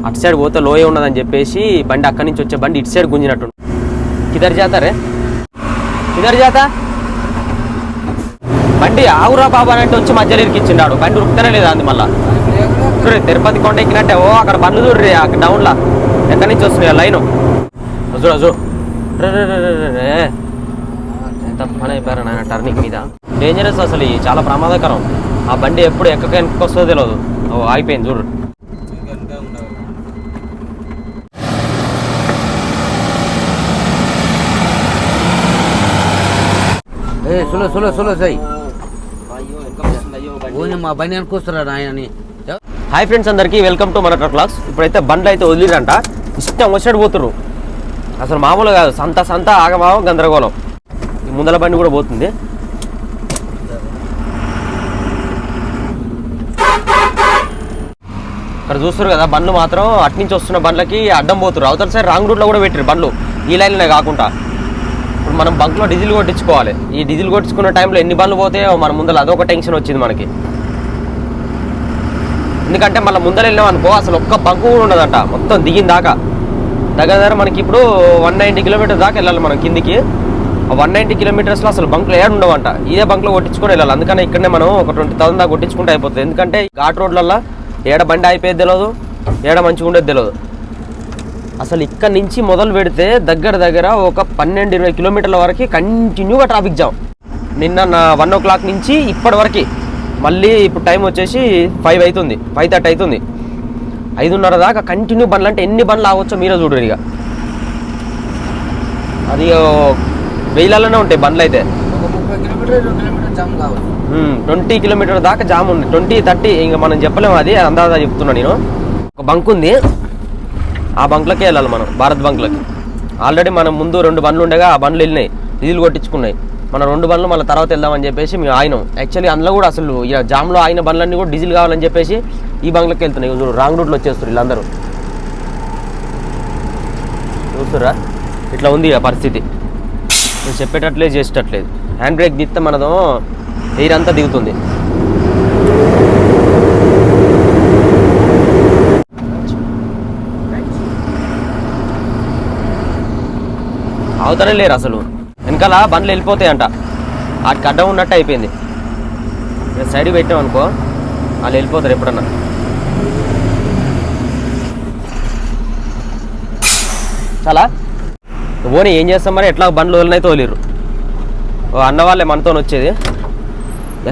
అటు సైడ్ పోతే లోయ ఉన్నదని చెప్పేసి బండి అక్కడి నుంచి వచ్చే బండి ఇటు సైడ్ గుంజినట్టు. కిదర్ జాతారే కిదర్ జాతా బండి ఆవురా బాబా అంటే వచ్చి మధ్యలో ఇరికిచ్చిండాడు. బండి ఉరుకుతూనే లేదా అంది. మళ్ళా తిరుపతి కొండ ఎక్కినట్టే అక్కడ బండ్లు చూడ్రి అక్కడ డౌన్లా ఎక్కడి నుంచి వస్తున్నాయి లైను చూడు. ఎంత పని అయిపోయారు నాయన టర్నింగ్ మీద. డేంజరస్ అసలు చాలా ప్రమాదకరం. ఆ బండి ఎప్పుడు వెనక్కి వస్తుందో తెలియదు. ఆగిపోయింది చూడు. హాయ్ ఫ్రెండ్స్ అందరికి వెల్కమ్ టు మన ట్రక్ వ్లాగ్స్. ఇప్పుడైతే బండ్లు అయితే వదిలిరంట, ఇష్టం వచ్చినట్టు పోతుర్రు. అసలు మామూలు కాదు, సంత ఆగమాగం గందరగోళం. ఈ ముందల బండి కూడా పోతుంది. ఇక్కడ చూస్తారు కదా బండ్లు మాత్రం అట్నుంచి వస్తున్న బండ్లకి అడ్డం పోతురు. అవతల సైడ్ రాంగ్ రూట్లో కూడా పెట్టారు బండ్లు, ఈ లైన్లోనే కాకుండా. ఇప్పుడు మనం బంక్లో డీజిల్ కొట్టించుకోవాలి. ఈ డీజిల్ కొట్టించుకున్న టైంలో ఎన్ని బండ్లు పోతాయో మన ముందర అదొక టెన్షన్ వచ్చింది మనకి. ఎందుకంటే మళ్ళీ ముందర వెళ్ళాం అనుకో అసలు ఒక్క బంకు కూడా ఉండదంట మొత్తం దిగిన దాకా. దగ్గర మనకి ఇప్పుడు 190 కిలోమీటర్స్ దాకా వెళ్ళాలి మనం కిందికి. ఆ 190 కిలోమీటర్స్లో అసలు బంకులు ఏడు ఉండవంట. ఇదే బంక్లో కొట్టించుకొని వెళ్ళాలి. అందుకనే ఇక్కడనే మనం ఒక 20,000 దాకా కొట్టించుకుంటే అయిపోతుంది. ఎందుకంటే ఘాట్ రోడ్లలో ఏడ బండి అయిపోయేది తెలియదు, ఏడ మంచిగా ఉండేది తెలియదు. అసలు ఇక్కడ నుంచి మొదలు పెడితే దగ్గర ఒక 12-20 కిలోమీటర్ల వరకు కంటిన్యూగా ట్రాఫిక్ జామ్. నిన్న 1 o'clock నుంచి ఇప్పటి వరకు. మళ్ళీ ఇప్పుడు టైం వచ్చేసి 5 అవుతుంది, 5:30 అవుతుంది. 5:30 దాకా కంటిన్యూ బండ్లు. అంటే ఎన్ని బండ్లు ఆగొచ్చో మీరే చూడరు. ఇక అది 1000లోనే ఉంటాయి బండ్లు అయితే. 20 కిలోమీటర్ దాకా జామ్ ఉంది. 20-30 ఇంకా మనం చెప్పలేము. అది అందాజా చెప్తున్నా నేను. ఒక బంక్ ఉంది, ఆ బంక్లకే వెళ్ళాలి మనం, భారత్ బంక్లకి. ఆల్రెడీ మనం ముందు 2 బండ్లు ఉండగా ఆ బండ్లు వెళ్ళినాయి, డీజిల్ కొట్టించుకున్నాయి. మన 2 బండ్లు మళ్ళీ తర్వాత వెళ్దామని చెప్పేసి మేము ఆగినాం. యాక్చువల్లీ అందులో కూడా అసలు ఇక జామ్లో ఆగిన బండ్లన్నీ కూడా డీజిల్ కావాలని చెప్పేసి ఈ బంక్లకి వెళ్తున్నాయి. చూడు రాంగ్ రూట్లో వచ్చేస్తారు వీళ్ళందరూ. చూస్తురా ఇట్లా ఉంది ఇక పరిస్థితి. నేను చెప్పేటట్లేదు చేసేటట్లేదు. హ్యాండ్ బ్రేక్ దిస్తే మనదో ఎయిర్ అంతా దిగుతుంది. అవుతానే లేరు అసలు. వెనకాల బండ్లు వెళ్ళిపోతాయంట, వాటికి అడ్డం ఉన్నట్టు అయిపోయింది. సైడ్కి పెట్టామనుకో వాళ్ళు వెళ్ళిపోతారు ఎప్పుడన్నా. చాలా పోనీ ఏం చేస్తాం మరి, ఎట్లా బండ్లు వదిలినైతే తోలిరు. అన్న వాళ్ళే మనతో వచ్చేది.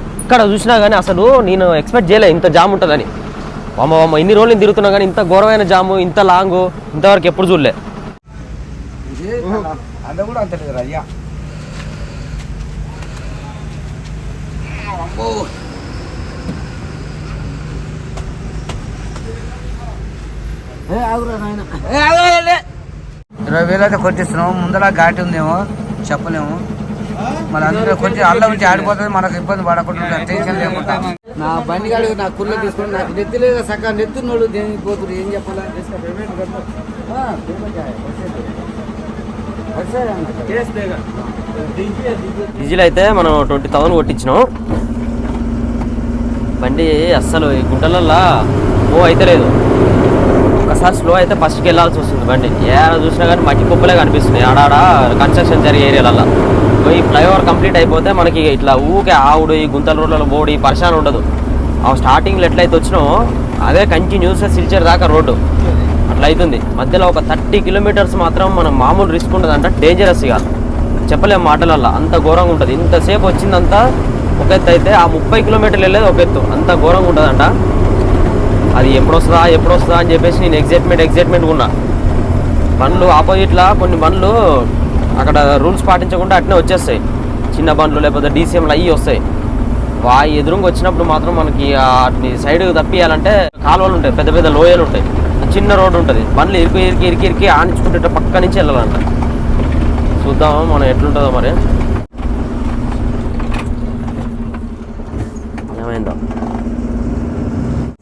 ఎక్కడ చూసినా కానీ అసలు నేను ఎక్స్పెక్ట్ చేయలే ఇంత జామ్ ఉంటుందని. అమ్మ ఇన్ని రోజులు నేను తిరుగుతున్నా కానీ ఇంత ఘోరమైన జాము, ఇంత లాంగు ఇంతవరకు ఎప్పుడు చూడలే. ఇరవై వేలు అయితే కొట్టిస్తున్నాము. ముందర ఘాటి ఉందేమో చెప్పలేము. మన అందరూ కొంచెం అల్ల నుంచి ఆడిపోతుంది, మనకు ఇబ్బంది పడకుండా టెన్షన్ లేకుండా. నా బండి గాడి నా కుర్రలో తీసుకుని నాకు నెత్తి లేదు సక్క నెత్తున్నోళ్ళు దేనికి పోతున్నారు ఏం చెప్పాలి. డీజిల్ అయితే మనం 20,000 కొట్టించినాం. బండి అస్సలు ఈ గుంటలల్లో మూవ్ అయితే లేదు. ఒకసారి స్లో అయితే ఫస్ట్కి వెళ్ళాల్సి వస్తుంది బండి. ఏడా చూసినా కానీ మట్టి కుప్పలే కనిపిస్తున్నాయి ఆడాడ కన్స్ట్రక్షన్ జరిగే ఏరియాలల్లో. ఈ ఫ్లైఓవర్ కంప్లీట్ అయిపోతే మనకి ఇట్లా ఊకే ఆవుడు ఈ గుంతల రోడ్లలో బోడి పరిశాన్ ఉండదు. ఆ స్టార్టింగ్లో ఎట్లయితే వచ్చినామో అదే కంటిన్యూస్గా సిల్చర్ దాకా రోడ్డు అట్లా అవుతుంది. మధ్యలో ఒక 30 కిలోమీటర్స్ మాత్రం మనం మామూలు రిస్క్ ఉంటుంది అంట, డేంజరస్ ఇక చెప్పలేము మాటలల్లో. అంత ఘోరంగా ఉంటుంది. ఇంతసేపు వచ్చిందంతా ఒక ఎత్తు అయితే ఆ 30 కిలోమీటర్లు వెళ్ళేది ఒక ఎత్తు. అంత ఘోరంగా ఉంటుందంట. అది ఎప్పుడు వస్తుందా అని చెప్పేసి నేను ఎగ్జైట్మెంట్గా ఉన్నా. బండ్లు ఆపోజిట్లో కొన్ని బండ్లు అక్కడ రూల్స్ పాటించకుండా అట్నే వచ్చేస్తాయి. చిన్న బండ్లు లేకపోతే డీసీఎంలు అయ్యి వస్తాయి. ఎదురుగా వచ్చినప్పుడు మాత్రం మనకి వాటిని సైడ్ తప్పియాలంటే కాలువలు ఉంటాయి, పెద్ద పెద్ద లోయలు ఉంటాయి, చిన్న రోడ్డు ఉంటుంది. బండ్లు ఇరికి ఆనించుకుంటే పక్క నుంచి వెళ్ళాలంట. చూద్దాం మనం ఎట్లుంటుందో మరి. ఏమైందో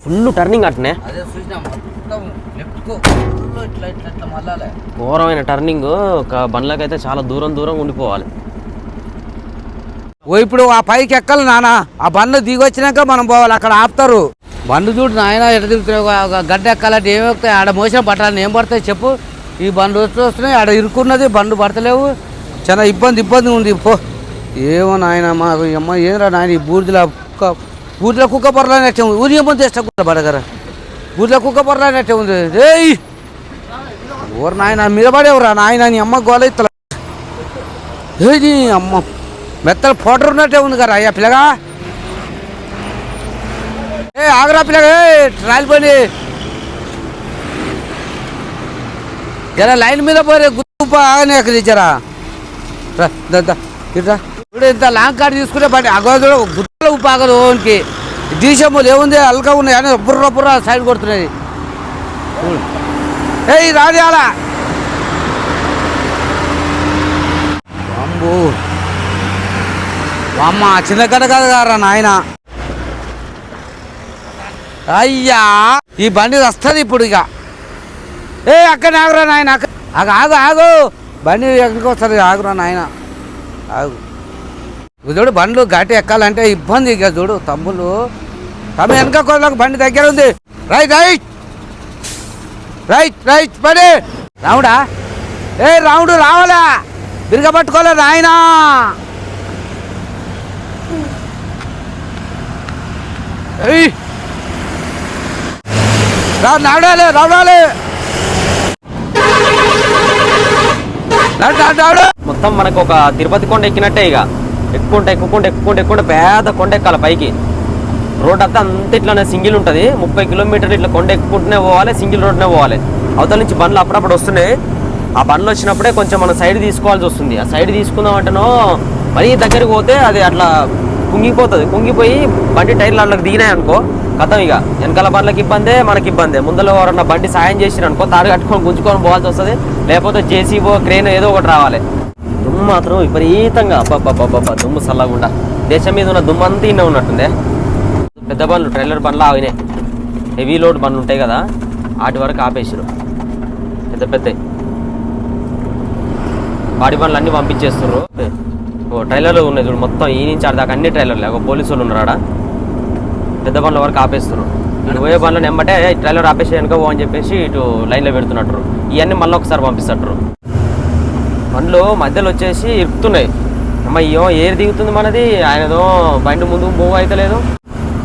ఫుల్ టర్నింగ్ అట్నే, ఘోరమైన టర్నింగ్. ఒక బండ్లకైతే చాలా దూరం ఉండిపోవాలి. ఓ ఇప్పుడు ఆ పైకి ఎక్కాలి నాన్న, ఆ బండ్లు దిగొచ్చినాక మనం పోవాలి. అక్కడ ఆపుతారు. బండ్లు చూడు నాయన ఎట్లా తిరుగుతున్నాయి. గడ్డ ఎక్కాలంటే ఏమి వస్తాయి, ఆడ మోసిన పట్టాలని ఏం పడతాయి చెప్పు. ఈ బండ్లు వస్తున్నాయి, ఆడ ఇరుక్కున్నది, బండ్లు పడతలేవు. చాలా ఇబ్బంది ఉంది. పో ఏమో నాయన మా అమ్మ ఏంరా నాయన ఈ బూడిదల కుక్క పొరలానట్టే ఉంది. ఊరి ఏమో తెస్తా కుక్క పడగర బూడిదల కుక్క పొరలానట్టే ఉంది. ఏయ్ ఓరు నాయన మీద పడేవరా నాయన, నీ అమ్మ గోల ఇత్తల ఏది అమ్మ మెత్తల ఫోటో ఉన్నట్టే ఉంది కదా అయ్యా పిల్లగా. ఏ ఆగరా పిల్లగా, ట్రాయల్ పని జరా లైన్ మీద పోరే గుప్ప ఆగనే అక్కడ తెచ్చారా ఇట్రా. ఇప్పుడు ఇంత లాంగ్ కార్డు తీసుకుంటే బండి అగోదు గుట్టలో ఉప్పు ఆగదు. ఓన్కి డీసెంబుల్ ఏముంది అల్గా ఉన్నాయి అని బుర్ర సైడ్ కొడుతున్నది. ఏయ్ రాది అలా అమ్ము అమ్మ చిన్న గడ్డ కాదు కారా నాయన. అయ్యా ఈ బండి వస్తుంది ఇప్పుడు ఇక. ఏ అక్కడ ఆగురా నాయన, ఆగు బండి ఎక్కడికి వస్తుంది, ఆగురా నాయన ఆగు. చూడు బండ్లు ఘాటి ఎక్కాలంటే ఇబ్బంది. ఇక చూడు తమ్ముళ్ళు తమ వెనక కోళ్ళకు బండి దగ్గర ఉంది. రైట్ పడి రావుడా. ఏ రావుడు రావాలా, బిరుగ పట్టుకోలే నాయనా. రావడాలి మొత్తం మనకు ఒక తిరుపతి కొండ ఎక్కినట్టే. ఇక ఎక్కుంటే పేద కొండ ఎక్కాలి పైకి. రోడ్ అంతా ఇట్లానే సింగిల్ ఉంటుంది. 30 కిలోమీటర్లు ఇట్లా కొండ ఎక్కుంటూనే పోవాలి, సింగిల్ రోడ్నే పోవాలి. అవతల నుంచి బండ్లు అప్పుడప్పుడు వస్తున్నాయి. ఆ బండ్లు వచ్చినప్పుడే కొంచెం మనం సైడ్ తీసుకోవాల్సి వస్తుంది. ఆ సైడ్ తీసుకుందాం అంటేనో మరీ దగ్గరికి పోతే అది అట్లా కుంగిపోయి బండి టైర్లు అట్లా దిగినాయి అనుకో కథం. ఇక వెనకాల బండ్లకి ఇబ్బందే, మనకి ఇబ్బందే. ముందర ఎవరన్నా బండి సాయం చేసిరు అనుకో తాడు కట్టుకొని గుంజుకొని పోవాల్సి వస్తుంది. లేకపోతే జేసీబో క్రేన్ ఏదో ఒకటి రావాలి. దుమ్ము మాత్రం విపరీతంగా అబ్బాబ్బాబ్బా దుమ్ము చల్లకుండా. దేశం మీద ఉన్న దుమ్ము అంతా ఇన్న ఉన్నట్టుందే. పెద్ద బండ్లు ట్రైలర్ బండ్లు ఆగినాయి. హెవీ లోడ్ బండ్లు ఉంటాయి కదా, వాటి వరకు ఆపేసారు. పెద్ద బాడీ బండ్లు అన్నీ పంపించేస్తున్నారు. ఓ ట్రైలర్లు ఉన్నాయి చూడు, మొత్తం ఈ నుంచి ఆడదాకా అన్ని ట్రైలర్లే. ఒక పోలీసు వాళ్ళు ఉన్నారా, పెద్ద బండ్ల వరకు ఆపేస్తున్నారు. ఇటు పోయే బండ్లను ఎమ్మటే ట్రైలర్ ఆపేసి వెనుక పో అని చెప్పేసి ఇటు లైన్లో పెడుతున్నట్టు. ఇవన్నీ మళ్ళీ ఒకసారి పంపిస్తారు. బండ్లు మధ్యలో వచ్చేసి ఇరుకుతున్నాయి. అమ్మ ఏరు దిగుతుంది మనది, ఆయనదో బండి ముందు మూవ్ అయితే లేదు.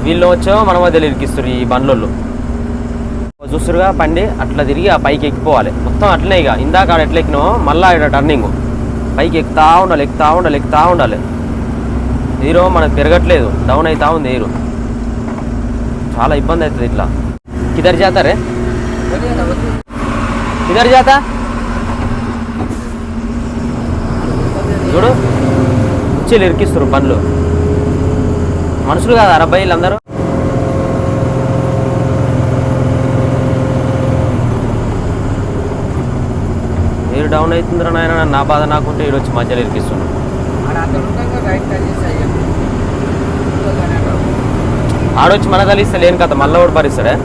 వీళ్ళు వచ్చో మన మధ్యలో ఇరికిస్తారు ఈ బండ్లు. చూస్తురుగా బండి అట్లా తిరిగి ఆ పైకి ఎక్కిపోవాలి. మొత్తం అట్లనే. ఇక ఇందాక ఆడ ఎట్లా ఎక్కినో మళ్ళీ ఆడ టర్నింగ్ పైకి ఎక్కుతా ఉండాలి. హీరో మనకు పెరగట్లేదు, డౌన్ అవుతా ఉంది హీరో. చాలా ఇబ్బంది అవుతుంది ఇట్లా. కిదర్ జాతారే చూడు కుర్చీలు ఇరికిస్తారు బండ్లు. మనుషులు కాదు అరబ్బాయిలు అందరూ. మీరు డౌన్ అవుతుందిరా నాయన, నా బాధ నాకుంటే ఈడు వచ్చి మధ్యలో ఇరికిస్తున్నాడు. ఆడొచ్చి మన కలిస్తే లేని కథ మళ్ళీ కూడా భరిస్తాడే.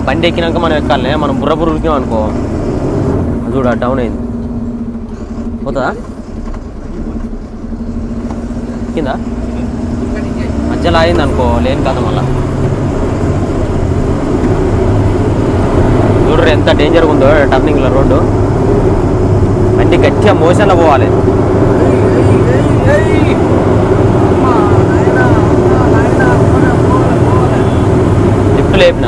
బండి ఎక్కినాక మనం ఎక్కాలి. మనం బుర్ర ఉరికాం అనుకో, చూడ డౌన్ అయింది పోతుందా కింద మధ్యలో అయింది అనుకో లేని కథ మళ్ళా. చూడరు ఎంత డేంజర్గా ఉందో టర్నింగ్లో రోడ్డు. బండి గట్టిగా మోషన్లో పోవాలి. లిఫ్ట్ లేపిన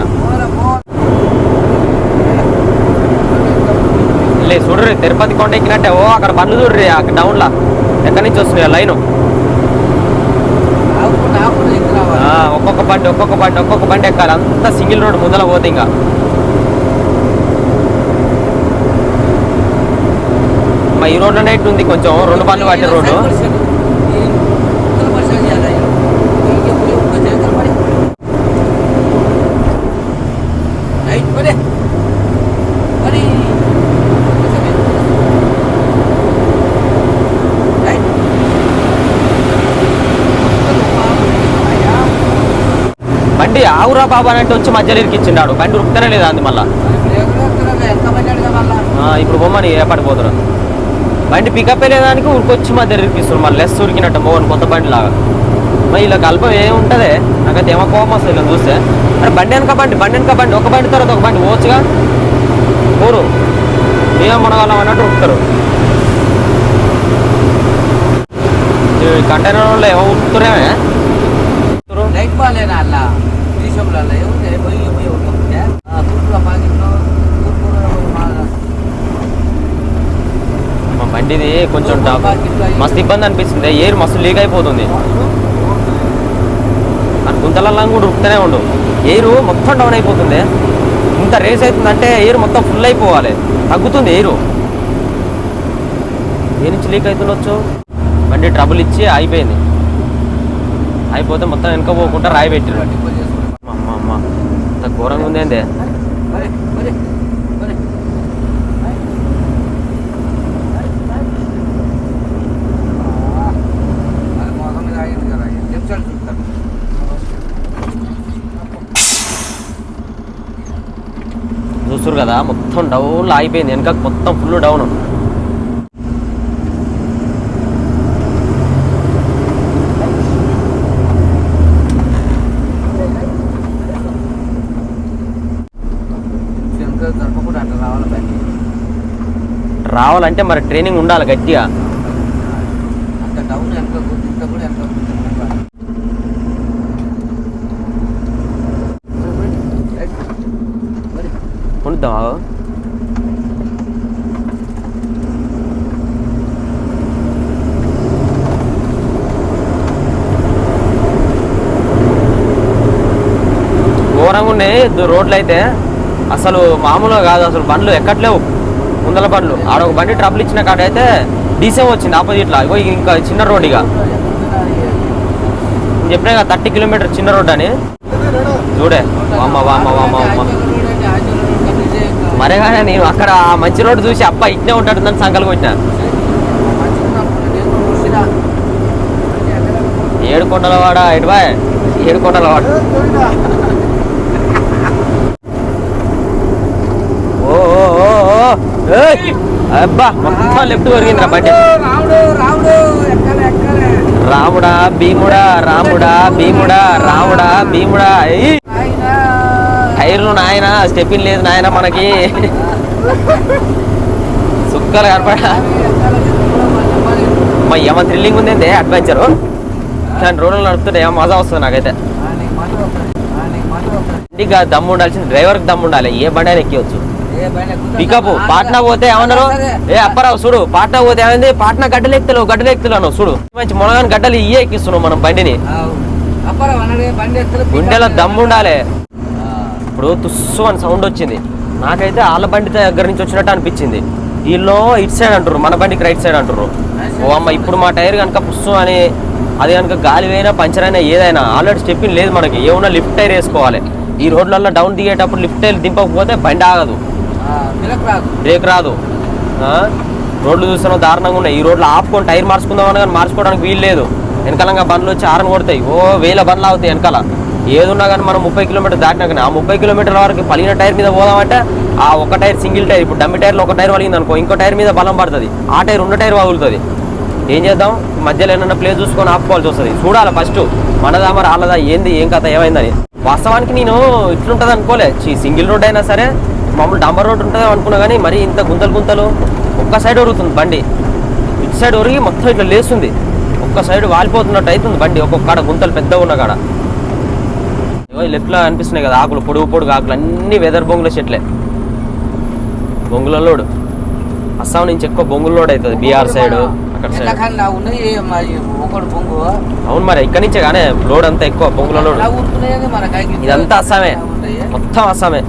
చూడరు తిరుపతి కొండ ఎక్కినట్టే. అక్కడ బండ్లు చూడరు అక్కడ డౌన్లా ఎక్కడి నుంచి వస్తున్నాయి లైను. ఒక్కొక్క బండి ఎక్కాలి. అంతా సింగిల్ రోడ్ ముందర పోతే ఇంకా ఈ రోడ్డు నైట్ ఉంది కొంచెం 2 బండ్లు పట్టే రోడ్డు. బండి ఆవురా బాబా అంటే వచ్చి మధ్యలో ఇరికిచ్చిండాడు. బండి ఉరుకుతానే లేదా అంది మళ్ళా. ఇప్పుడు బొమ్మని ఏపాటి పోతున్నా బండి పికప్ వెళ్ళేదానికి ఊరికొచ్చి మధ్య రిపిస్తుంది మళ్ళీ లెస్ ఉరికినట్టు మోహన్ కొత్త బండి లాగా మరి ఇలా కల్పం ఏముంటుంది నాకైతే ఏమో కోపం వస్తుంది ఇలా చూస్తే అరే బండి వెనక బండి ఒక బండి తర్వాత ఒక బండి పోవచ్చుగా ఊరు ఏమో మన వాళ్ళం అన్నట్టు ఉరుకుతారు కంటైనర్ వాళ్ళు ఏమో ఉరుకుతారేమే లైట్ బాగాలేనా అలా దేశంలో పోయి తూర్పులో పాకిట్లో మా బండిది కొంచెం మస్తు ఇబ్బంది అనిపిస్తుంది ఎయిర్ మస్తు లీక్ అయిపోతుంది అని గుంతలల్లా కూడా ఉరుకుతూనే ఉండు ఎయిర్ మొత్తం డౌన్ అయిపోతుంది ఇంత రేస్ అవుతుందంటే ఎయిర్ మొత్తం ఫుల్ అయిపోవాలి తగ్గుతుంది ఎయిర్ ఏ నుంచి లీక్ అవుతుండొచ్చు బండి ట్రబుల్ ఇచ్చి అయిపోయింది అయిపోతే మొత్తం వెనక పోకుండా రాయి పెట్టారు అమ్మ అమ్మ ఇంత ఘోరంగా ఉంది ఏందే చూస్తారు కదా మొత్తం డౌన్లో అయిపోయింది వెనక మొత్తం ఫుల్ డౌన్ రావాలంటే మరి ట్రైనింగ్ ఉండాలి గట్టిగా అంత డౌన్ ఎంత కూడా ఎంత ఉంటుందా ఘోరంగా ఉన్నాయి రోడ్లు అయితే అసలు మామూలుగా కాదు అసలు బండ్లు ఎక్కట్లేవు ముందల బండ్లు ఆడొక బండి ట్రబుల్ ఇచ్చిన కాడ అయితే డీసీఎం వచ్చింది ఆపోజిట్లో ఇగో ఇంకా చిన్న రోడ్ ఇక నేను చెప్పినా కదా 30 కిలోమీటర్ చిన్న రోడ్ అని చూడే వామ్మ వామ్మ వామ్మ వామ్మ మరే కానీ నేను అక్కడ ఆ మంచి రోడ్డు చూసి అబ్బా ఇట్నే ఉంటాడుందని సంకల్కి వచ్చిన ఏడుకొండలవాడ ఎటువా ఏడుకొండలవాడ ఓ అబ్బా మొత్తం లెఫ్ట్ కొరిగిందిరా బండి రాముడా భీముడా టైర్లు నాయన స్టెప్పిన్ లేదు నాయన మనకి సుక్కలు కనపడా మా ఏమో థ్రిల్లింగ్ ఉంది అడ్వెంచరు కానీ రోడ్లు నడుపుతుంటే ఏమో మజా వస్తుంది నాకైతే ఇంటికి దమ్ము ఉండాల్సింది డ్రైవర్కి దమ్ము ఉండాలి ఏ బండి అయినా ఎక్కివచ్చు పికప్ పాట్నా పోతే ఏమన్నారు ఏ అప్పారావు చూడు పాట్నా పోతే ఏమైంది పాట్నా గడ్డలు ఎక్కుతున్నావు చూడు మంచి మొనగాని గడ్డలు ఇయ్యే ఎక్కిస్తున్నావు మనం బండిని గుండెలో దమ్ము ఉండాలి ఇప్పుడు తుస్సు అని సౌండ్ వచ్చింది నాకైతే వాళ్ళ బండి దగ్గర నుంచి వచ్చినట్టు అనిపించింది వీళ్ళు ఇటు సైడ్ అంటారు మన బండికి రైట్ సైడ్ అంటారు ఓ అమ్మ ఇప్పుడు మా టైర్ కనుక పుస్సు అని అది కనుక గాలి అయినా పంచర్ అయినా ఏదైనా ఆల్రెడీ స్టెప్పింగ్ లేదు మనకి ఏమన్నా లిఫ్ట్ టైర్ వేసుకోవాలి ఈ రోడ్లలో డౌన్ దిగేటప్పుడు లిఫ్ట్ టైర్ దింపకపోతే బండి ఆగదు బ్రేక్ రాదు రోడ్లు చూస్తున్నా దారుణంగా ఉన్నాయి ఈ రోడ్లు ఆపుకొని టైర్ మార్చుకుందామని కానీ మార్చుకోవడానికి వీలు లేదు వెనకాలంగా బండ్లు వచ్చి ఆరని కొడతాయి ఓ వేల బండ్లు అవుతాయి వెనకాల ఏదున్నా కానీ మనం 30 కిలోమీటర్ దాటినా కానీ ఆ 30 కిలోమీటర్ల వరకు పలిగిన టైర్ మీద పోదామంటే ఆ ఒక టైర్ సింగిల్ టైర్ ఇప్పుడు డమ్మి టైర్లో ఒక టైర్ వలిగింది అనుకో ఇంకో టైర్ మీద బలం పడుతుంది ఆ టైర్ ఉన్న టైర్ వగులుతుంది ఏం చేద్దాం మధ్యలో ఏమన్నా ప్లేస్ చూసుకొని ఆపుకోవాల్సి వస్తుంది చూడాలి ఫస్ట్ మనదా మరి వాళ్ళదా ఏంది ఏం కథ ఏమైందని వాస్తవానికి నేను ఇట్లుంటుంది అనుకోలే సింగిల్ రోడ్ అయినా సరే మామూలు డాంబర్ రోడ్ ఉంటుందో అనుకున్నా కానీ మరి ఇంత గుంతలు ఒక్క సైడ్ ఒరుగుతుంది బండి ఇటు సైడ్ ఒరిగి మొత్తం ఇట్లా లేస్తుంది ఒక్క సైడ్ వాలిపోతున్నట్టు అవుతుంది బండి ఒక్కొక్క గుంతలు పెద్దగా ఉన్న కాడ లెఫ్ట్లో అనిపిస్తున్నాయి కదా ఆకులు పొడుగు ఆకులు అన్ని వెదర్ బొంగుల చెట్లే బొంగుల లోడ్ అస్సాం నుంచి ఎక్కువ బొంగుల లోడ్ అవుతుంది బీహార్ సైడ్ అక్కడ సైడ్ అవును మరి ఇక్కడి నుంచే కానీ లోడ్ అంతా ఎక్కువ బొంగుల లోడ్ ఇదంతా అస్సామే మొత్తం అస్సామే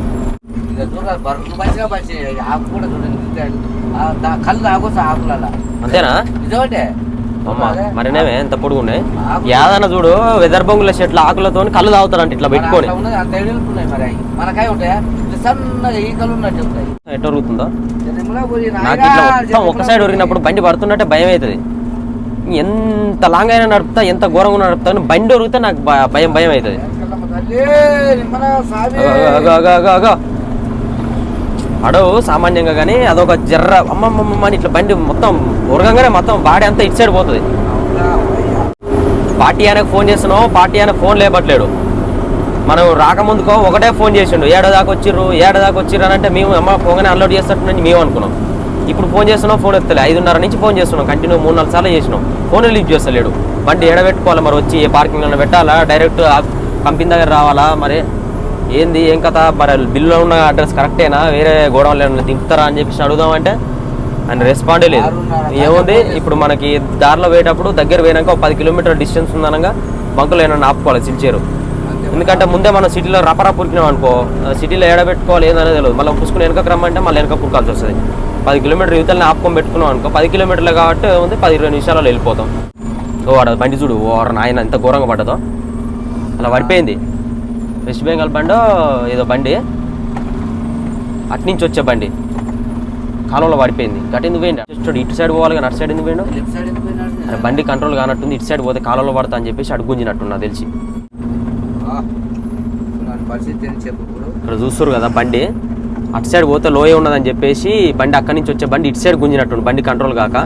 అంతేనా మరినేమే ఎంత పొడుగు ఉన్నాయి యాదన్న చూడు వెదర్ బొంగుల చెట్ల ఆకులతో కళ్ళు తాగుతారంట ఇట్లా పెట్టుకొని ఎట్లా ఉరుగుతుందో నాకు ఇట్లా మొత్తం ఒక సైడ్ ఉరిగినప్పుడు బండి పడుతున్నట్టే భయం అవుతుంది ఎంత లాంగ్ అయినా నడుపుతా ఎంత ఘోరంగా నడుపుతా బండి ఉరిగితే నాకు భయం అవుతుంది పడవు సామాన్యంగా, కానీ అదొక జర్ర అమ్మమ్మమ్మ అని ఇట్లా బండి మొత్తం ఉరగంగానే మొత్తం బాడీ అంతా ఇటు సైడ్ పోతుంది. పార్టీ ఆయనకు ఫోన్ చేస్తున్నావు, పార్టీ ఆయన ఫోన్ లేపట్లేడు. మనం రాకముందుకో ఒకటే ఫోన్ చేసిండు, ఏడాదాకా వచ్చిర్రు అని అంటే మేము అమ్మ పోగానే అన్లోడ్ చేస్తున్నట్టు మేము అనుకున్నాం. ఇప్పుడు ఫోన్ చేస్తున్నాం, ఫోన్ ఎత్తలే. 5:30 నుంచి ఫోన్ చేస్తున్నాం, కంటిన్యూ 3-4 సార్లు చేసినాం, ఫోన్ రిలీజ్ చేస్తలేడు. బండి ఏడబెట్టుకోవాలి మరి, వచ్చి ఏ పార్కింగ్లో పెట్టాలా, డైరెక్ట్ కంపెనీ దగ్గర రావాలా, మరి ఏంది ఏం కథ, మరి బిల్లులో ఉన్న అడ్రస్ కరెక్టేనా, వేరే గోడౌన్లో దింపుతారా అని చెప్పేసి అడుగుదామంటే ఆయన రెస్పాండే లేదు. ఏముంది ఇప్పుడు మనకి దారిలో పోయేటప్పుడు దగ్గర పోయినాక ఒక 10 కిలోమీటర్ డిస్టెన్స్ ఉందనగా బంకులో ఏమన్నా ఆపుకోవాలి సిల్చేరు. ఎందుకంటే ముందే మనం సిటీలో రపరా పురికినాం అనుకో, సిటీలో ఏడబెట్టుకోవాలి ఏందనేది తెలియదు. మళ్ళీ పుసుకుని వెనకకు రమ్మంటే మళ్ళీ వెనక పురకాల్సి వస్తుంది. 10 కిలోమీటర్ యువతల్ని ఆపుకొని పెట్టుకున్నాం అనుకో, 10 కిలోమీటర్లు కాబట్టి ఉంది 10-20 నిమిషాలలో వెళ్ళిపోతాం. వాడు బండి చూడు, నాయన ఎంత ఘోరంగా పడ్డదో, అలా పడిపోయింది. వెస్ట్ బెంగాల్ బండో ఏదో బండి, అట్నుంచి వచ్చే బండి కాలంలో పడిపోయింది. గట్టి ఎందుకు పోయింది, ఇటు సైడ్ పోవాలి కానీ అటు సైడ్ ఎందుకు పోయిండు? అరే బండి కంట్రోల్ కానట్టుంది, ఇటు సైడ్ పోతే కాలంలో పడతా అని చెప్పేసి అడుగు గుంజినట్టు నాకు తెలిసి. ఇక్కడ చూస్తారు కదా బండి అటు సైడ్ పోతే లోయ ఉన్నదని చెప్పేసి బండి అక్కడి నుంచి వచ్చే బండి ఇటు సైడ్ గుంజినట్టుంది. బండి కంట్రోల్ కాక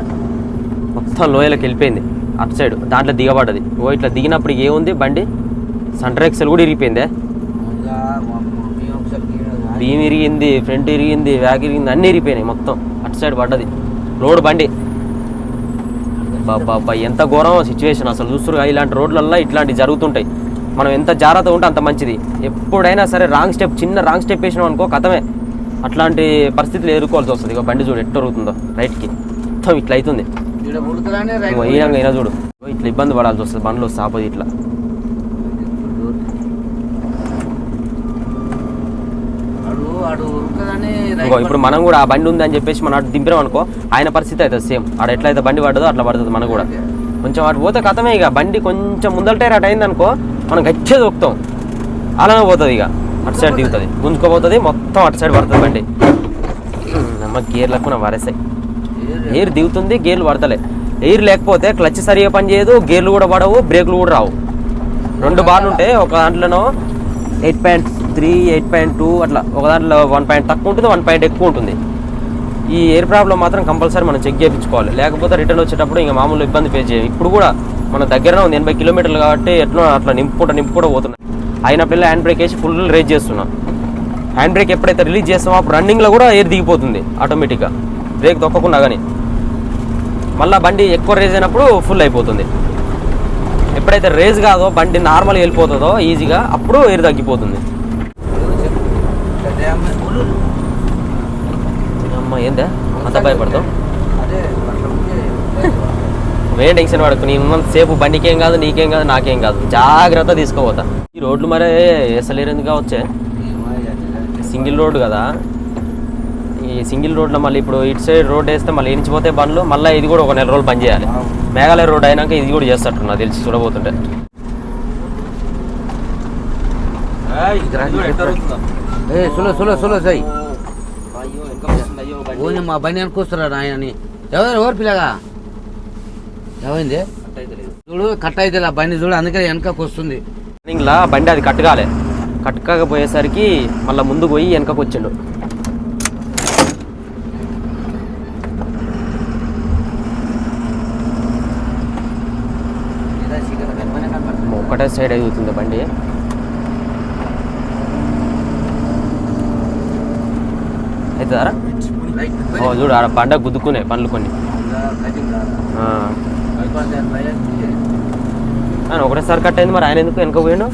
మొత్తం లోయలోకి వెళ్ళిపోయింది అటు సైడ్, దాంట్లో దిగబడ్డది. ఇట్లా దిగినప్పుడు ఏముంది బండి సెంటర్ ఎక్సెల్ కూడా ఇరిగిపోయిందే, బీమ్ ఇరిగింది, ఫ్రంట్ ఇరిగింది, వ్యాగ్ ఇరిగింది, అన్నీ ఇరిగిపోయినాయి మొత్తం. అటు సైడ్ పడ్డది రోడ్ బండి. బాబా ఎంత ఘోరం సిచ్యువేషన్ అసలు. చూస్తురుగా ఇలాంటి రోడ్లల్లో ఇట్లాంటివి జరుగుతుంటాయి. మనం ఎంత జాగ్రత్తగా ఉంటే అంత మంచిది. ఎప్పుడైనా సరే చిన్న రాంగ్ స్టెప్ వేసినాం అనుకో కథమే, అట్లాంటి పరిస్థితులు ఎదుర్కోవాల్సి వస్తుంది. ఇక బండి చూడు ఎట్ట జరుగుతుందో, రైట్కి మొత్తం ఇట్లా అవుతుంది. అయినా చూడు ఇట్లా ఇబ్బంది పడాల్సి వస్తుంది బండ్లు వస్తే ఆపోజిట్లా. ఇప్పుడు మనం కూడా ఆ బండి ఉంది అని చెప్పేసి మనం అటు దింపినాం అనుకో, ఆయన పరిస్థితి అవుతుంది సేమ్. ఆడ ఎట్లయితే బండి పడ్డదో అట్లా పడుతుంది మనకు కూడా. కొంచెం అటు పోతే కథమే, ఇక బండి కొంచెం ముందల టైర్ అటు అయింది అనుకో మనం గట్టిగా దొక్కుతాం, అలానే పోతుంది. ఇక అటు సైడ్ దిగుతుంది, గుంజుకోపోతుంది, మొత్తం అటు సైడ్ పడుతుంది బండి. అమ్మ గేర్లకు నా వరసాయి, ఎయిర్ దిగుతుంది, గేర్లు పడతలే. ఎయిర్ లేకపోతే క్లచ్ సరిగా పని చేయదు, గేర్లు కూడా పడవు, బ్రేకులు కూడా రావు. 2 బార్లు ఉంటాయి, ఒక దాంట్లోనో 8.3, 8.2 అట్లా, ఒక దాంట్లో 1 పాయింట్ తక్కువ ఉంటుంది, 1 పాయింట్ ఎక్కువ ఉంటుంది. ఈ ఎయిర్ ప్రాబ్లం మాత్రం కంపల్సరీ మనం చెక్ చేయించుకోవాలి, లేకపోతే రిటర్న్ వచ్చేటప్పుడు ఇంకా మామూలు ఇబ్బంది ఫేస్ చేయాలి. ఇప్పుడు కూడా మన దగ్గరనే ఉంది 80 కిలోమీటర్లు కాబట్టి ఎట్లా అట్లా నింపుకుంటూ పోతున్నాయి. అయినప్పుడు హ్యాండ్ బ్రేక్ వేసి ఫుల్ రేజ్ చేస్తున్నాం. హ్యాండ్ బ్రేక్ ఎప్పుడైతే రిలీజ్ చేస్తామో అప్పుడు రన్నింగ్లో కూడా ఎయిర్ దిగిపోతుంది ఆటోమేటిక్గా, బ్రేక్ దొక్కకుండా. కానీ మళ్ళీ బండి ఎక్కువ రేజ్ అయినప్పుడు ఫుల్ అయిపోతుంది. ఎప్పుడైతే రేజ్ కాదో బండి నార్మల్గా వెళ్ళిపోతుందో ఈజీగా, అప్పుడు ఎయిర్ తగ్గిపోతుంది. అమ్మ ఏందా అంత భయపడతావు, ఏం టెన్షన్ పడకు. నేను ఉన్నంతసేపు బండికేం కాదు, నీకేం కాదు, నాకేం కాదు, జాగ్రత్త తీసుకోపోతా. ఈ రోడ్లు మరే వేసలేరు ఎందుకు వచ్చే, సింగిల్ రోడ్డు కదా. ఈ సింగిల్ రోడ్లో మళ్ళీ ఇప్పుడు ఇటు సైడ్ రోడ్ వేస్తే మళ్ళీ ఎంచిపోతే బండ్లు, మళ్ళీ ఇది కూడా ఒక 4 రోజులు బంద్ చేయాలి. మేఘాలయ రోడ్ అయినాక ఇది కూడా చేస్తట్టు నాకు తెలిసి చూడబోతుంటే. మా బండి అనుకొస్తారా ఆయనని, ఎవరు పిల్లగా ఏమైంది చూడు, కట్ అయితే ఆ బండి చూడు, అందుకే వెనకకు వస్తుంది. ఇలా బండి అది కట్టుకోకపోయేసరికి మళ్ళీ ముందుకు పోయి వెనకకు వచ్చిండు. ఒక్కటే సైడ్ అవుతుంది బండి. అవుతుందారా చూడు, ఆడ బండ గుద్దుకునే పనులు కొన్ని. ఒకటేసారి కట్ అయింది, మరి ఆయన ఎందుకు వెనక పోయిండు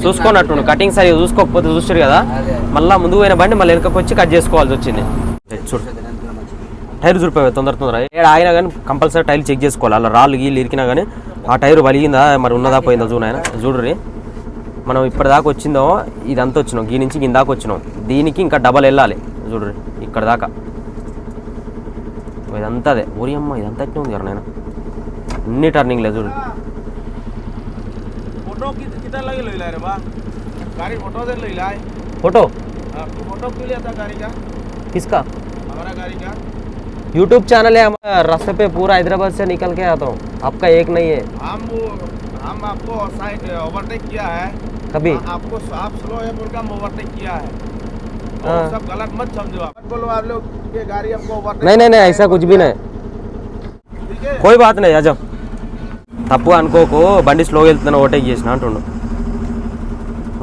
చూసుకున్నట్టు. కటింగ్ సరిగా చూసుకోకపోతే చూస్తారు కదా, మళ్ళీ ముందుకు పోయిన బండి మళ్ళీ వెనకకు వచ్చి కట్ చేసుకోవాల్సి వచ్చింది. చూడు టైర్ చూడిపోయి తొందర ఆయన కానీ కంపల్సరీ టైర్ చెక్ చేసుకోవాలి. అలా రాళ్ళు గీళ్ళు ఇరికినా కానీ ఆ టైర్ వలిగిందా మరి ఉన్నదా పోయిందా చూడు ఆయన. చూడరి మనం ఇప్పటిదాకా వచ్చిందో ఇదంతా వచ్చినాం, గీ నుంచి ఇందాక వచ్చినాం, దీనికి ఇంకా డబల్ వెళ్ళాలి. చూడరి ఇక్కడ దాకా ఇదంతా అదే ఊరి అమ్మ, ఇదంతా అట్నే ఉంది కదా నేను, అన్ని టర్నింగ్ లేదు చూడు. फोटो फोटो क्यों लिया था गाड़ी का? किसका? हमारा गाड़ी का यूट्यूब चैनल है हमारा, रास्ते पे पूरा हैदराबाद से निकल के आता हूँ, आपका एक नहीं है। हम आपको साइड ओवरटेक किया है कभी? आपको आप स्लो है बोल के हम ओवरटेक किया है, वो सब गलत मत समझो आप मत बोलो आप लोग कि गाड़ी हमको ओवरटेक नहीं ऐसा कुछ भी नहीं ठीक है कोई बात नहीं అజం తప్పు అనుకోకు బండి స్లోగా వెళ్తున్నా ఓవర్టేక్ చేసిన అంటుండు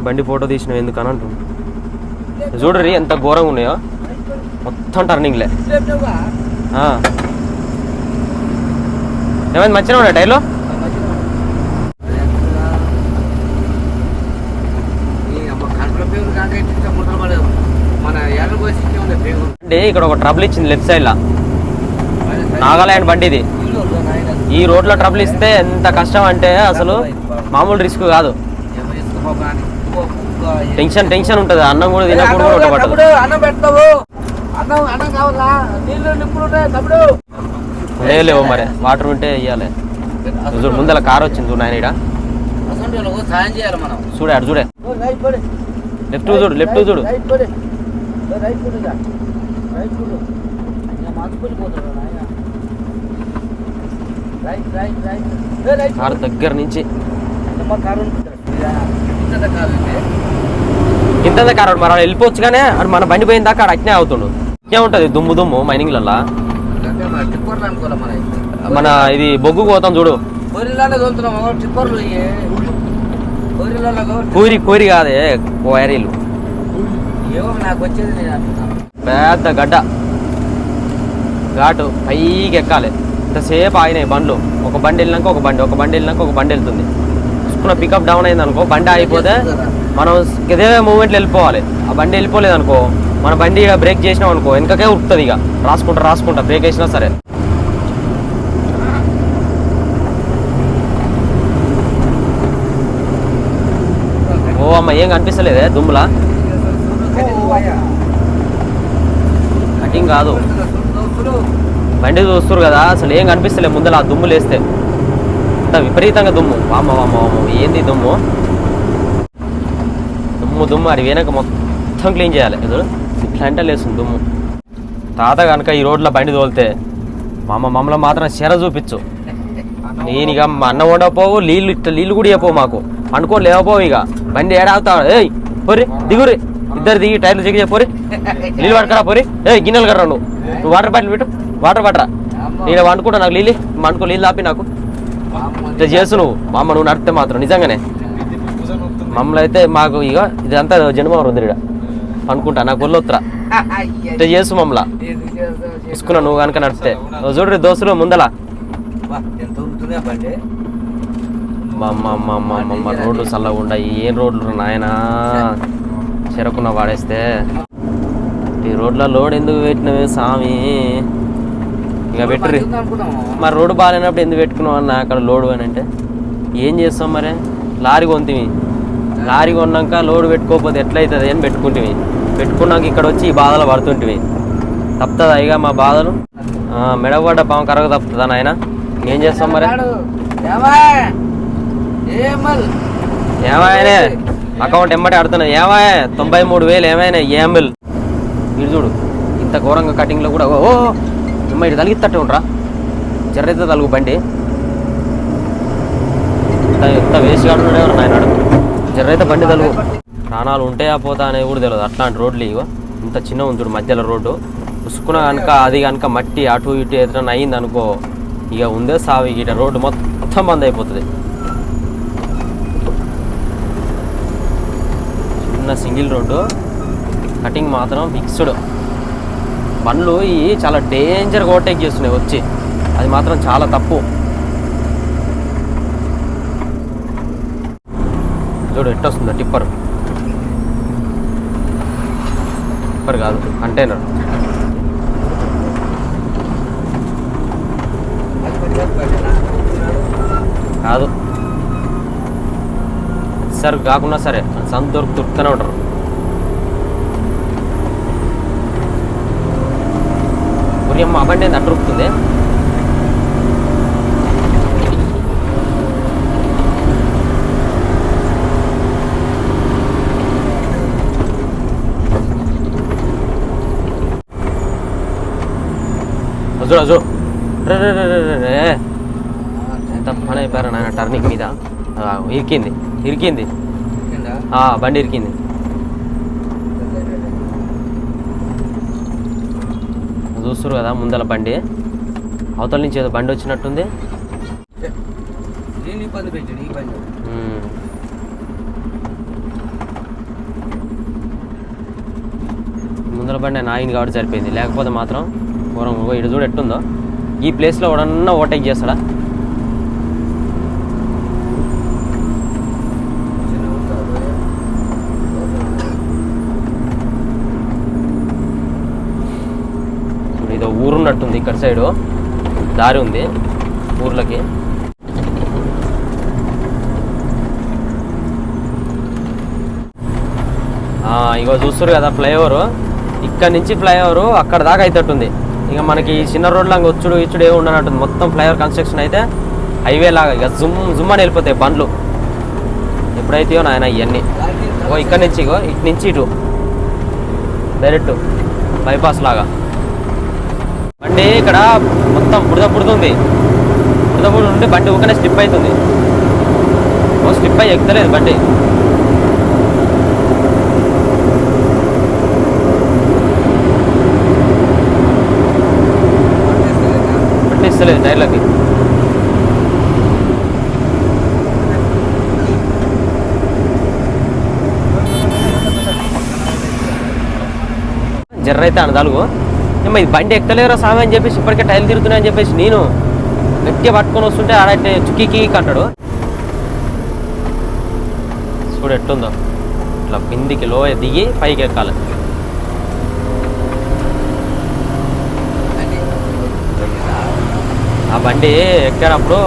బండి ఫోటో తీసినావు ఎందుకని అంటుండు చూడరి ఎంత ఘోరంగా ఉన్నాయో మొత్తం టర్నింగ్లే ఏమైంది మంచిగా ఉన్నాయి టైర్లో అంటే ఇక్కడ ఒక ట్రబుల్ ఇచ్చింది లెఫ్ట్ సైడ్ లా నాగాలాండ్ బండి ఇది ఈ రోడ్లో ట్రబుల్ ఇస్తే ఎంత కష్టం అంటే అసలు మామూలు రిస్క్ కాదు టెన్షన్ ఉంటుంది అన్నం కూడా తినకూడదు కూడా ఉండబట్టదు అన్నం పెడతావు అన్నం కావాలా నీళ్ళు నిప్పులు ఉంటాయి తమ్ముడు లేవు మరి వాటర్ ఉంటే ఇవ్వాలి చూడు ముందర కార్ వచ్చింది చూడు నాయన సాయం చేయాలి మనం చూడే అటు చూడే లెఫ్ట్ చూడు కారు దగ్గర నుంచి ఇంత కారు మరి వెళ్ళిపోవచ్చు కానీ అది మన బండి పోయిన దాకా అట్నే అవుతుండు ఏముంటది దుమ్ము మైనింగ్లల్లా మన ఇది బొగ్గు పోతాం చూడు కోరి కాదే కోయరీలు పెద్ద గడ్డ ఘాటు పైకి ఎక్కాలి ఇంతసేపు ఆగినాయి బండ్లు ఒక బండి వెళ్ళినాక ఒక బండి వెళ్ళినాక ఒక బండి వెళ్తుంది చూసుకున్న పికప్ డౌన్ అయింది అనుకో బండి ఆగిపోతే మనం ఇదే మూమెంట్లో వెళ్ళిపోవాలి ఆ బండి వెళ్ళిపోలేదు అనుకో మన బండి బ్రేక్ చేసినాం అనుకో వెనకకే ఉరుకుతుంది ఇక రాసుకుంటా బ్రేక్ వేసినా సరే ఓ అమ్మ ఏం కనిపిస్తలేదే దుమ్ములా కటింగ్ కాదు బండి చూస్తారు కదా అసలు ఏం కనిపిస్తలే ముందర ఆ దుమ్ములు వేస్తే అంత విపరీతంగా దుమ్ము వామ్మ ఏంది దుమ్ము అది వెనక మొత్తం క్లీన్ చేయాలి ఎదురు ఇట్లా అంటే లేస్తుంది దుమ్ము తాత కనుక ఈ రోడ్లో బండి తోలితే మమ్మల్ని మాత్రం చెర చూపించు నేను ఇక మా అన్నం వండకపోవు నీళ్ళు కూడా ఇవ్వపోవు మాకు అనుకోని లేకపోవు ఇక బండి ఏడావుతాడు ఏయ్ పోరి దిగురి ఇద్దరు దిగి టైర్లు చెక్ చేయపోరి నీళ్ళు పట్టుకరా పోరి గిన్నెలు కర్రా నువ్వు వాటర్ బాటిల్ పెట్టు వాటర్ పట్టరా నేను వండుకుంటా నాకు నీళ్ళు అనుకో నీళ్ళు ఆపి నాకు ఇట్లా చేసు నువ్వు మా అమ్మ నువ్వు నడిపితే మాత్రం నిజంగానే మమ్మల్ని అయితే మాకు ఇక ఇదంతా జన్మ రుద్రుడ అనుకుంటా నాకు ఒళ్ళొత్తురా ఇట్లా చేసు మమ్మల్ని తీసుకున్నా నువ్వు కనుక నడిపితే చూడరు దోస్తులు ముందలా మమ్మ రోడ్లు చల్లగా ఉండయి ఏం రోడ్లు నాయనా చెరకున్న వాడేస్తే ఈ రోడ్ల లోడ్ ఎందుకు పెట్టినవే స్వామి ఇక పెట్టుర్రి మరి రోడ్డు బాగాలేనప్పుడు ఎందుకు పెట్టుకున్నావు అన్న అక్కడ లోడు అని అంటే ఏం చేస్తాం మరి లారీ కొన్నాక లోడ్ పెట్టుకోకపోతే ఎట్లయితుంది అని పెట్టుకున్నాక ఇక్కడ వచ్చి ఈ బాధలు పడుతుంటివి తప్పుతుందా ఇక మా బాధలు మెడపడ్డ పాము కరగ తప్పుతుందా నాయన ఏం చేస్తాం మరి ఏమైనా అకౌంట్ ఎమ్మటే ఆడుతున్నా 93,000 ఏమైనా ఏఎంఎల్ మీరు చూడు ఇంత ఘోరంగా కటింగ్లో కూడా ఓ అమ్మ ఇటు తలిగిత్తట్టే ఉండరా జర్రైతే తలుగు బండి ఎంత వేస్ట్ కాడున్నాడు ఎవరు నాయనాడు జర్రైతే బండి తలుగు ప్రాణాలు ఉంటాయా పోతా అనేది కూడా తెలియదు అట్లాంటి రోడ్లు ఇగో ఇంత చిన్న ఉంచుడు మధ్యలో రోడ్డు ఉసుకున్న కనుక అది కనుక మట్టి అటు ఇటు ఎదురన్నా అయింది అనుకో ఇక ఉందే సావి ఇట రోడ్డు మొత్తం బంద్ అయిపోతుంది చిన్న సింగిల్ రోడ్డు కటింగ్ మాత్రం ఫిక్స్డ్ బండ్లు ఇవి చాలా డేంజర్గా ఓవర్టేక్ చేస్తున్నాయి వచ్చి అది మాత్రం చాలా తప్పు చూడు ఎట్టొస్తుందో టిప్పర్ కాదు కంటైనర్ కాదు సరే కాకుండా సరే సంత దొరుకుతూనే ఉంటారు అమ్మ బండి ఏంది అడ్డురుకుతుంది చూడు ఎంత పని అయిపోయారా నాయన టర్నింగ్ మీద ఇరికింది. 啊 బండి ఇరికింది. చూస్తారు కదా ముందల బండి, అవతల నుంచి ఏదో బండి వచ్చినట్టుంది. నేను ఇబ్బంది పెట్టాడు ఈ బండి. ముందల బండి నాయని కాబట్టి సరిపోయింది, లేకపోతే మాత్రం ఘోరం. ఇటు చూడు ఎట్టుందో, ఈ ప్లేస్లో ఎవడన్నా ఓవర్టేక్ చేస్తాడా? ఇదో ఊరున్నట్టుంది, ఇక్కడ సైడు దారి ఉంది ఊర్లకి. ఇగో చూస్తారు కదా ఫ్లైఓవరు, ఇక్కడ నుంచి ఫ్లైఓవరు అక్కడ దాకా అయితేటుంది. ఇక మనకి చిన్న రోడ్లో వచ్చుడు ఇచ్చుడు ఏమి ఉండనట్టుంది. మొత్తం ఫ్లైఓవర్ కన్స్ట్రక్షన్ అయితే హైవే లాగా ఇక జుమ్ అని వెళ్ళిపోతాయి బండ్లు ఎప్పుడైతాయో నాయన ఇవన్నీ. ఇగో ఇక్కడ నుంచి ఇగో ఇటు నుంచి ఇటు డైరెక్ట్ బైపాస్ లాగా. బండి ఇక్కడ మొత్తం బుడుతుంది, బుడద ఉండి బండి ఊకనే స్లిప్ అవుతుంది. ఓ స్లిప్ అయ్యి ఎక్కుతలేదు బండి. ఇస్తలేదు టైర్లకి. జర్ర అయితే అనదాలుగు ఏమో ఇది బండి ఎక్కలేరా సామె అని చెప్పేసి ఇప్పటికే టైర్లు తిరుగుతున్నాయని చెప్పేసి నేను గట్టిగా పట్టుకొని వస్తుంటే ఆడైతే చుక్కీ అంటాడు. చూడు ఎట్టుందో, ఇట్లా కిందికి లోయ దిగి పైకి ఎక్కాలి. ఆ బండి ఎక్కినప్పుడు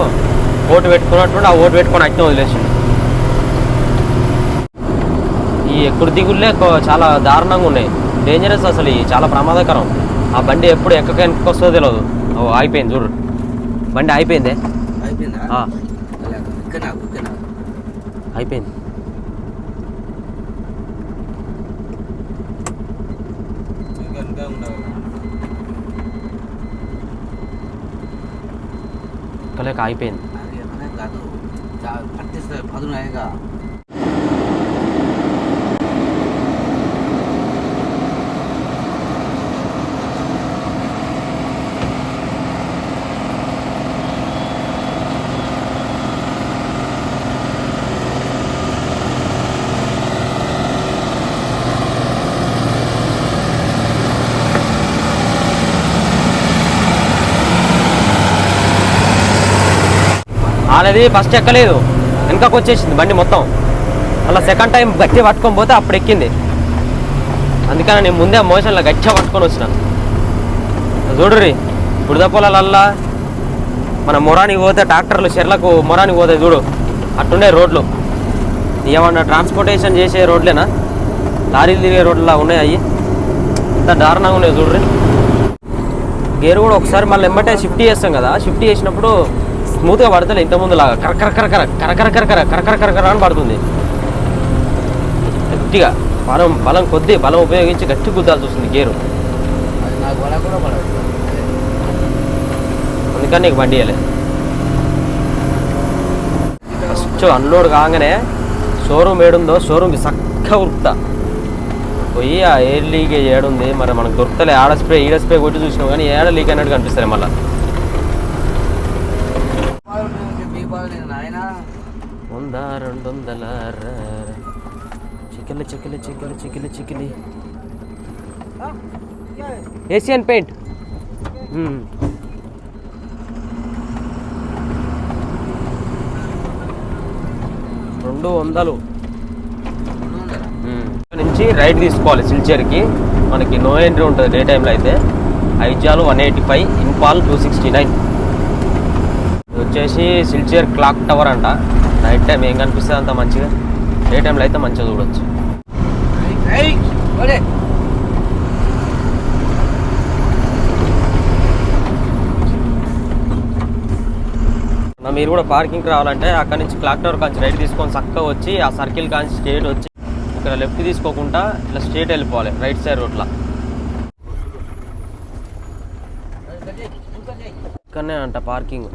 ఓటు పెట్టుకున్నట్టు ఆ ఓటు పెట్టుకొని అట్నే వదిలేసింది. ఈ ఎక్కుడు దిగుళ్ళే చాలా దారుణంగా ఉన్నాయి, డేంజరస్ అసలు, చాలా ప్రమాదకరం. ఆ బండి ఎప్పుడు ఎక్కకొస్తుందో తెలియదు. ఆగిపోయింది చూడు, బండి అయిపోయిందే. అయిపోయింది. కలేక అయిపోయింది. వాళ్ళది ఫస్ట్ ఎక్కలేదు, వెనకకు వచ్చేసింది బండి మొత్తం. అలా సెకండ్ టైం గట్టిగా పట్టుకొని పోతే అప్పుడు ఎక్కింది. అందుకని నేను ముందే మోషన్లో గట్టిగా పట్టుకొని వచ్చిన. చూడుర్రి బుడద పొలాలల్లా మన మొరానికి పోతే ట్రాక్టర్లు చెర్లకు మొరానికి పోతాయి చూడు, అట్టుండే రోడ్లు. ఏమన్నా ట్రాన్స్పోర్టేషన్ చేసే రోడ్లేనా, లారీలు తిరిగే రోడ్లా ఉన్నాయి అవి, ఇంత దారుణంగా ఉన్నాయి చూడ్రి. గేరు కూడా ఒకసారి మళ్ళీ ఎమ్మటే షిఫ్ట్ చేస్తాం కదా, షిఫ్ట్ చేసినప్పుడు స్మూత్గా పడతలే ఇంతకుముందు లాగా కరకర అని పడుతుంది. గట్టిగా బలం కొద్దీ బలం ఉపయోగించి గట్టి గుద్దాల్సి వస్తుంది గేరు. అందుకని నీకు బండి ఇవ్వలే. ఫస్ట్ అన్లోడ్ కాగానే షోరూమ్ ఏడుందో షోరూమ్కి చక్కగా ఉరుకుతా పోయి ఆ ఎయిర్ లీకేజ్ ఏడుంది మరి మనకు దొరుకుతలే. ఆడ స్ప్రే ఈడ స్ప్రే కొట్టి చూసినాం కానీ ఏడ లీక్ అయినట్టు కనిపిస్తుంది. మళ్ళీ 100-200 చికిలి ఏషియన్ పెయింట్. 200 నుంచి రైట్ తీసుకోవాలి సిల్చర్కి. మనకి నో ఎంట్రీ ఉంటుంది డే టైంలో అయితే. ఐజాలు 185, ఇంపాల్ 269. ఇది వచ్చేసి సిల్చర్ క్లాక్ టవర్ అంట. నైట్ టైం ఏం కనిపిస్తుంది అంత మంచిగా, డే టైంలో అయితే మంచిగా చూడవచ్చు. మీరు కూడా పార్కింగ్కి రావాలంటే అక్కడ నుంచి క్లాక్ టవర్ కాంచి రైట్ తీసుకొని చక్కగా వచ్చి ఆ సర్కిల్ కాంచి స్ట్రేట్ వచ్చి ఇక్కడ లెఫ్ట్ తీసుకోకుండా ఇట్లా స్ట్రేట్ వెళ్ళిపోవాలి రైట్ సైడ్ రోడ్లో. ఇక్కడనే అంట పార్కింగ్.